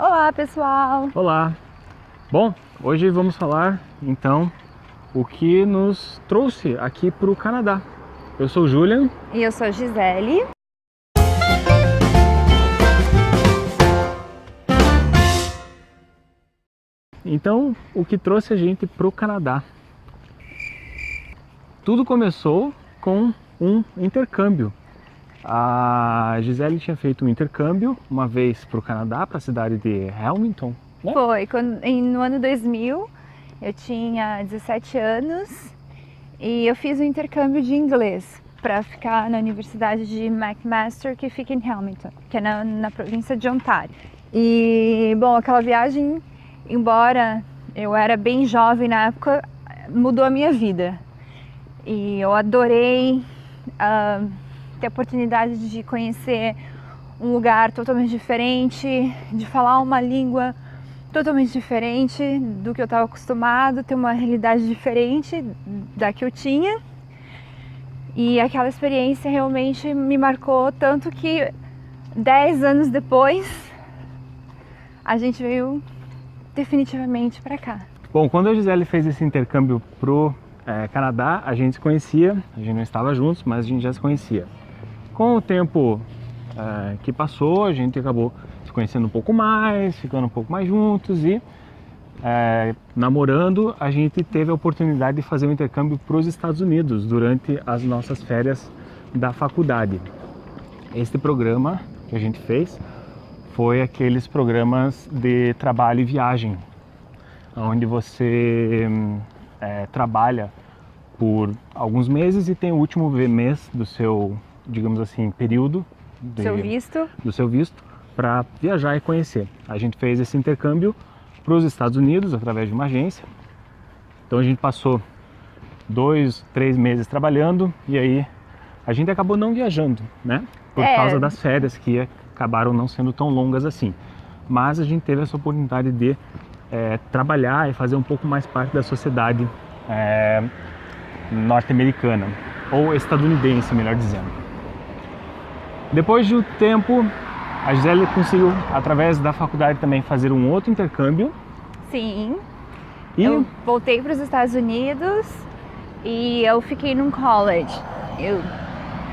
Olá, pessoal! Olá! Bom, hoje vamos falar então o que nos trouxe aqui para o Canadá. Eu sou o Julian. E eu sou a Gisele. Então, o que trouxe a gente para o Canadá? Tudo começou com um intercâmbio. A Gisele tinha feito um intercâmbio uma vez para o Canadá, para a cidade de Hamilton, né? Foi, no ano 2000, eu tinha 17 anos e eu fiz um intercâmbio de inglês para ficar na Universidade de McMaster, que fica em Hamilton, que é na província de Ontário. E, bom, aquela viagem, embora eu era bem jovem na época, mudou a minha vida. E eu adorei ter a oportunidade de conhecer um lugar totalmente diferente, de falar uma língua totalmente diferente do que eu estava acostumado, ter uma realidade diferente da que eu tinha. E aquela experiência realmente me marcou tanto que 10 anos depois a gente veio definitivamente para cá. Bom, quando a Gisele fez esse intercâmbio pro Canadá, a gente se conhecia, a gente não estava juntos, mas a gente já se conhecia. Com o tempo que passou, a gente acabou se conhecendo um pouco mais, ficando um pouco mais juntos e namorando, a gente teve a oportunidade de fazer um intercâmbio para os Estados Unidos durante as nossas férias da faculdade. Este programa que a gente fez foi aqueles programas de trabalho e viagem, onde você trabalha por alguns meses e tem o último mês do seu, digamos assim, período do seu visto para viajar e conhecer. A gente fez esse intercâmbio para os Estados Unidos através de uma agência. Então a gente passou 2, 3 meses trabalhando e aí a gente acabou não viajando, né? Por causa das férias que acabaram não sendo tão longas assim. Mas a gente teve essa oportunidade de trabalhar e fazer um pouco mais parte da sociedade norte-americana, ou estadunidense, melhor dizendo. Depois de um tempo, a Gisele conseguiu, através da faculdade, também fazer um outro intercâmbio. Sim, eu voltei para os Estados Unidos e eu fiquei num college.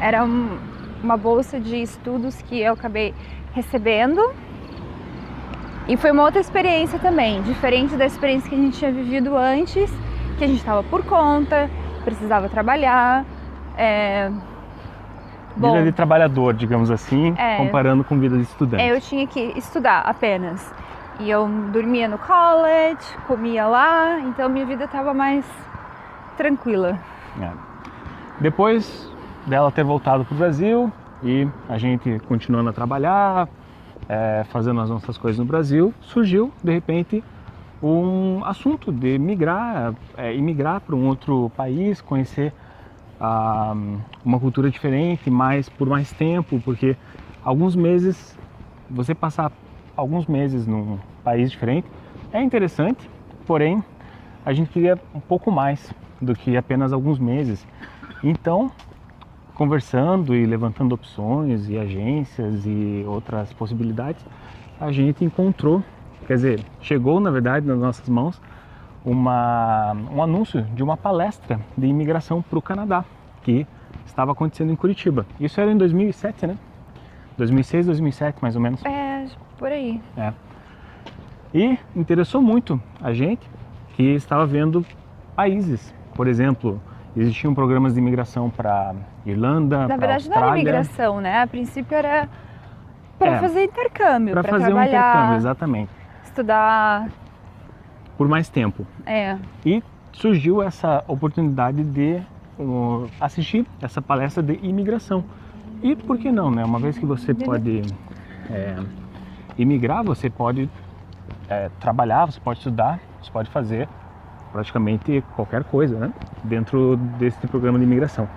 Era uma bolsa de estudos que eu acabei recebendo. E foi uma outra experiência também, diferente da experiência que a gente tinha vivido antes, que a gente estava por conta, precisava trabalhar. Vida de trabalhador, digamos assim, comparando com vida de estudante. Eu tinha que estudar apenas. E eu dormia no college, comia lá, então minha vida estava mais tranquila. Depois dela ter voltado para o Brasil e a gente continuando a trabalhar, fazendo as nossas coisas no Brasil, surgiu de repente um assunto de imigrar para um outro país, conhecer uma cultura diferente, por mais tempo, porque você passar alguns meses num país diferente é interessante, porém a gente queria um pouco mais do que apenas alguns meses. Então, conversando e levantando opções e agências e outras possibilidades, a gente encontrou, chegou na verdade nas nossas mãos um anúncio de uma palestra de imigração para o Canadá, que estava acontecendo em Curitiba. Isso era em 2007, né? 2006, 2007 mais ou menos. Por aí. E interessou muito a gente que estava vendo países. Por exemplo, existiam programas de imigração para Irlanda, na verdade Austrália. Não era imigração, né? A princípio era para fazer intercâmbio, para fazer trabalhar, um intercâmbio, exatamente. Estudar por mais tempo. E surgiu essa oportunidade de assistir essa palestra de imigração. E por que não, né? Uma vez que você pode imigrar, você pode trabalhar, você pode estudar, você pode fazer praticamente qualquer coisa, né? Dentro desse programa de imigração.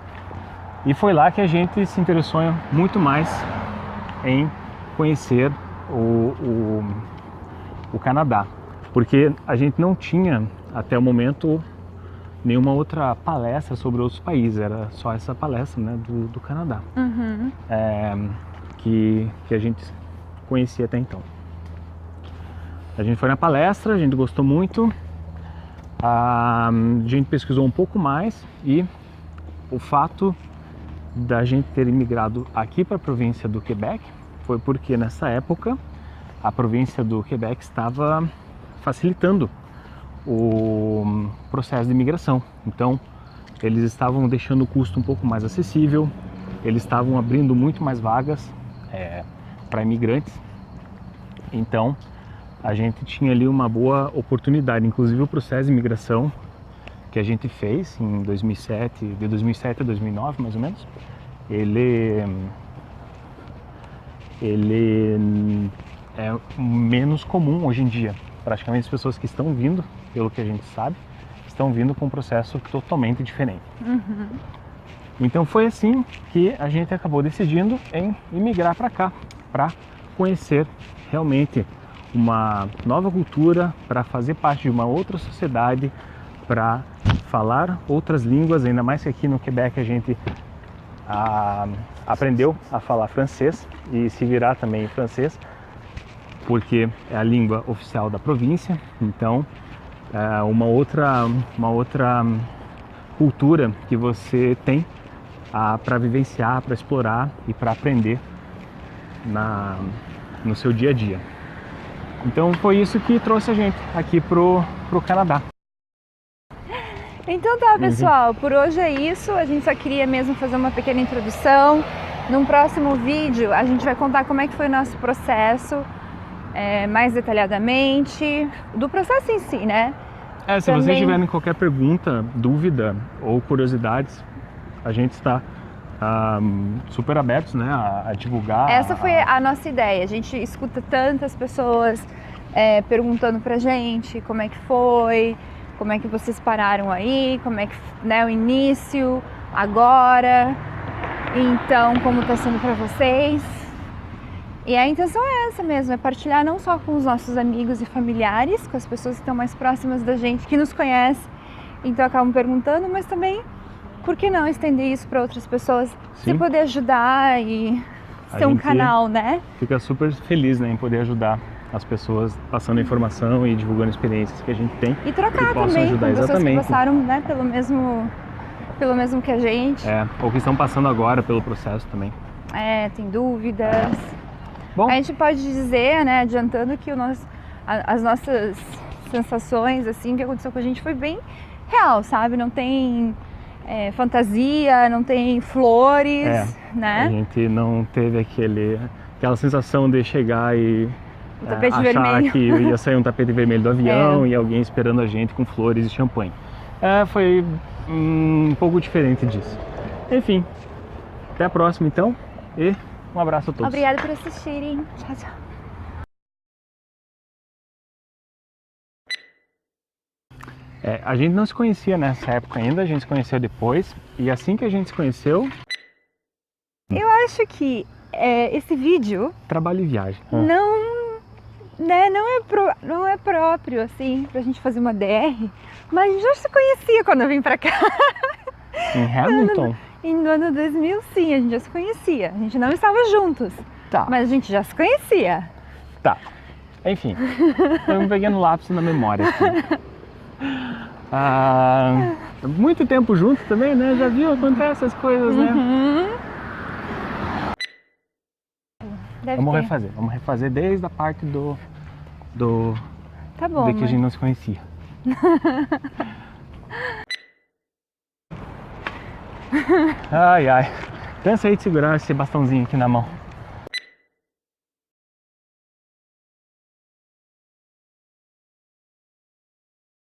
E foi lá que a gente se interessou muito mais em conhecer o Canadá, porque a gente não tinha até o momento nenhuma outra palestra sobre outros países, era só essa palestra, né, do Canadá, que a gente conhecia até então. A gente foi na palestra, a gente gostou muito, a gente pesquisou um pouco mais e o fato da gente ter imigrado aqui para a província do Quebec foi porque nessa época a província do Quebec estava facilitando o processo de imigração. Então eles estavam deixando o custo um pouco mais acessível, eles estavam abrindo muito mais vagas para imigrantes. Então a gente tinha ali uma boa oportunidade, inclusive o processo de imigração que a gente fez em 2007, de 2007 a 2009 mais ou menos, ele é menos comum hoje em dia. Praticamente as pessoas que estão vindo, pelo que a gente sabe, estão vindo com um processo totalmente diferente. Então foi assim que a gente acabou decidindo em imigrar para cá, para conhecer realmente uma nova cultura, para fazer parte de uma outra sociedade, para falar outras línguas, ainda mais que aqui no Quebec a gente aprendeu a falar francês e se virar também em francês, porque é a língua oficial da província. Então é uma outra cultura que você tem para vivenciar, para explorar e para aprender no seu dia a dia. Então foi isso que trouxe a gente aqui pro Canadá. Então tá, pessoal, por hoje é isso. A gente só queria mesmo fazer uma pequena introdução. Num próximo vídeo a gente vai contar como é que foi o nosso processo, mais detalhadamente, do processo em si, né? Se vocês tiverem qualquer pergunta, dúvida ou curiosidades, a gente está super abertos, né, a divulgar. Essa foi a nossa ideia. A gente escuta tantas pessoas perguntando pra gente como é que foi, como é que vocês pararam aí, como é que, né, o início, agora, então como tá sendo pra vocês. E a intenção é essa mesmo, é partilhar não só com os nossos amigos e familiares, com as pessoas que estão mais próximas da gente, que nos conhecem, então acabam perguntando, mas também, por que não estender isso para outras pessoas, se poder ajudar e ser um canal, né? Fica super feliz, né, em poder ajudar as pessoas passando informação e divulgando experiências que a gente tem. E trocar também ajudar, com pessoas que passaram, né, pelo mesmo que a gente. Ou que estão passando agora pelo processo também. Tem dúvidas. Bom, a gente pode dizer, né, adiantando que as nossas sensações, assim, que aconteceu com a gente foi bem real, sabe? Não tem fantasia, não tem flores, né? A gente não teve aquela sensação de chegar e achar vermelho. Que ia sair um tapete vermelho do avião e alguém esperando a gente com flores e champanhe. Foi um pouco diferente disso. Enfim, até a próxima então e um abraço a todos. Obrigada por assistirem. Tchau, tchau. A gente não se conhecia nessa época ainda, a gente se conheceu depois. E assim que a gente se conheceu... Eu acho que esse vídeo... Trabalho e viagem. Não é próprio, assim, pra gente fazer uma DR. Mas a gente já se conhecia quando eu vim pra cá. Em Hamilton? No ano 2000, sim, a gente já se conhecia. A gente não estava juntos, mas a gente já se conhecia. Tá, enfim, eu me peguei no lápis na memória aqui. Muito tempo junto também, né? Já viu acontecer essas coisas, né? Vamos refazer desde a parte tá bom, de que a gente não se conhecia. Ai, cansei de segurar esse bastãozinho aqui na mão.